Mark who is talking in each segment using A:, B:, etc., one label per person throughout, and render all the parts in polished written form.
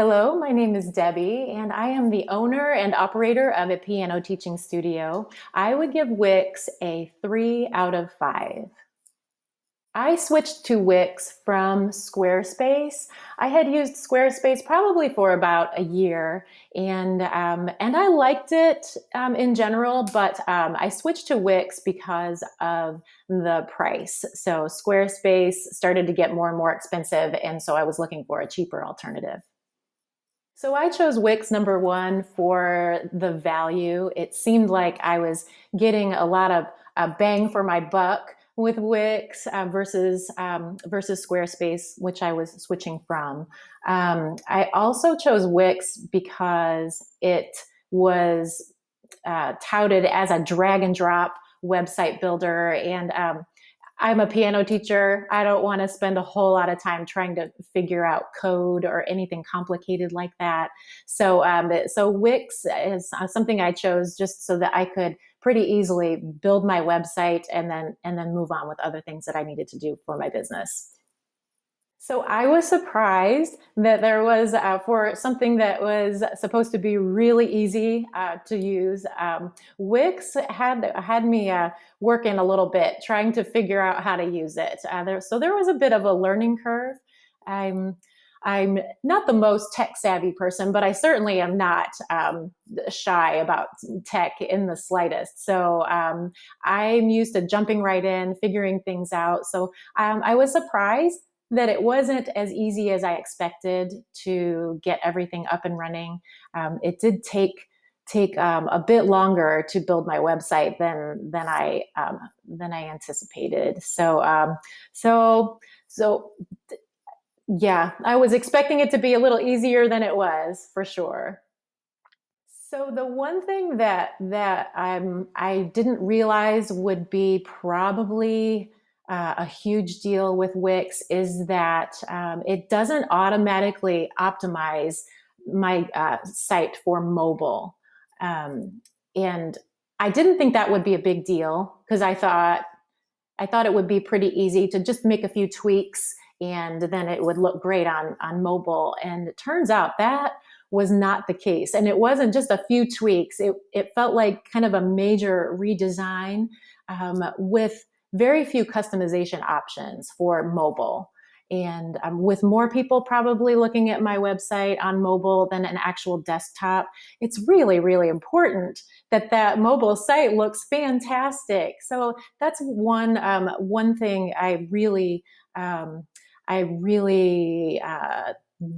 A: Hello, my name is Debbie, and I am the owner and operator of a piano teaching studio. I would give Wix a 3 out of 5. I switched to Wix from Squarespace. I had used Squarespace probably for about a year, and I liked it in general, but I switched to Wix because of the price. So Squarespace started to get more and more expensive, and so I was looking for a cheaper alternative. So I chose Wix number one for the value. It seemed like I was getting a lot of bang for my buck with Wix versus Squarespace, which I was switching from. I also chose Wix because it was touted as a drag and drop website builder, and I'm a piano teacher. I don't want to spend a whole lot of time trying to figure out code or anything complicated like that. So Wix is something I chose just so that I could pretty easily build my website and then move on with other things that I needed to do for my business. So I was surprised that there was, for something that was supposed to be really easy to use, Wix had me working a little bit, trying to figure out how to use it. So there was a bit of a learning curve. I'm I'm not the most tech savvy person, but I certainly am not shy about tech in the slightest. So I'm used to jumping right in, figuring things out. So I was surprised that it wasn't as easy as I expected to get everything up and running. It did take a bit longer to build my website than I anticipated. So yeah, I was expecting it to be a little easier than it was for sure. So the one thing that I didn't realize would be probably a huge deal with Wix is that it doesn't automatically optimize my site for mobile, and I didn't think that would be a big deal because I thought it would be pretty easy to just make a few tweaks and then it would look great on mobile. And it turns out that was not the case. And it wasn't just a few tweaks. It felt like kind of a major redesign with very few customization options for mobile. And with more people probably looking at my website on mobile than an actual desktop, it's really, really important that that mobile site looks fantastic. So that's one thing I really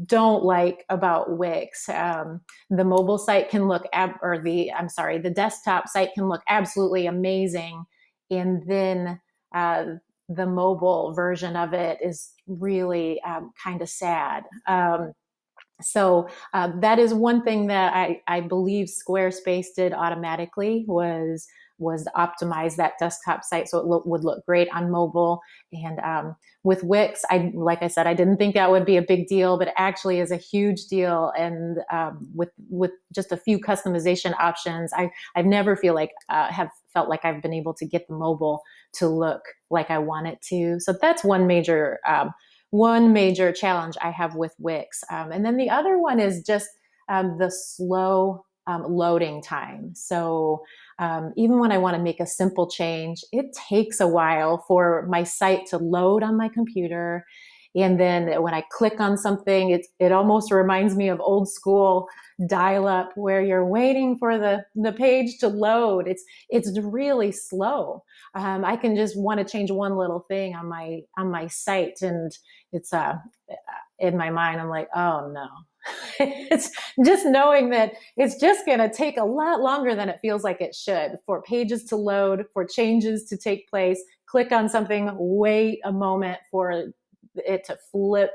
A: don't like about Wix. The mobile site can look the desktop site can look absolutely amazing, and then the mobile version of it is really kind of sad. So that is one thing that I believe Squarespace did automatically was optimize that desktop site so it would look great on mobile. And with Wix, like I said, I didn't think that would be a big deal, but it actually is a huge deal. And with just a few customization options, I've never have felt like I've been able to get the mobile to look like I want it to. So that's one major challenge I have with Wix. And then the other one is just the slow loading time. So even when I want to make a simple change, it takes a while for my site to load on my computer. And then when I click on something, it almost reminds me of old school dial up where you're waiting for the page to load. It's really slow. I can just want to change one little thing on my site, and it's in my mind, I'm like, oh no. It's just knowing that it's just going to take a lot longer than it feels like it should for pages to load, for changes to take place. Click on something, wait a moment for it to flip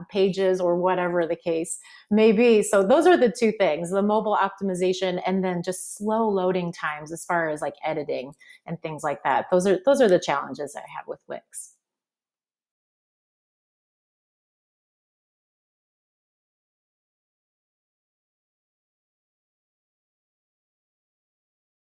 A: pages or whatever the case may be. So those are the two things, the mobile optimization and then just slow loading times as far as like editing and things like that. Those are the challenges I have with Wix.